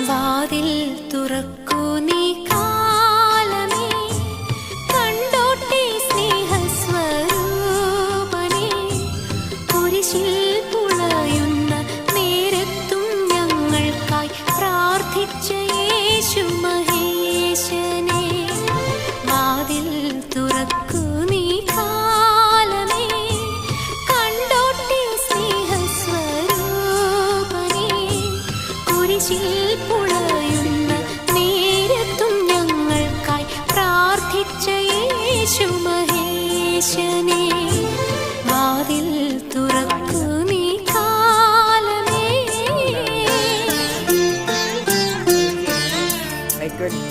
വാതിൽ തുറക്കൂ നീ കാലമേ, കണ്ടോട്ടെ സ്നേഹസ്വരൂപനേ. കുരിശിൽ പുളയുന്ന നേരത്തും ഞങ്ങൾക്കായി പ്രാർത്ഥിച്ച യേശു മഹേശനേ. വാതിൽ തുറക്കൂ നീ കാലമേ, കണ്ടോട്ടെ സ്നേഹസ്വരൂപനേ. കുരിശിൽ പുളയുന്ന നേരത്തും ഞങ്ങൾക്കായി പ്രാർത്ഥിച്ച യേശു മഹേശനേ. വാതിൽ തുറക്കൂ നീ കാലമേ. I couldn't.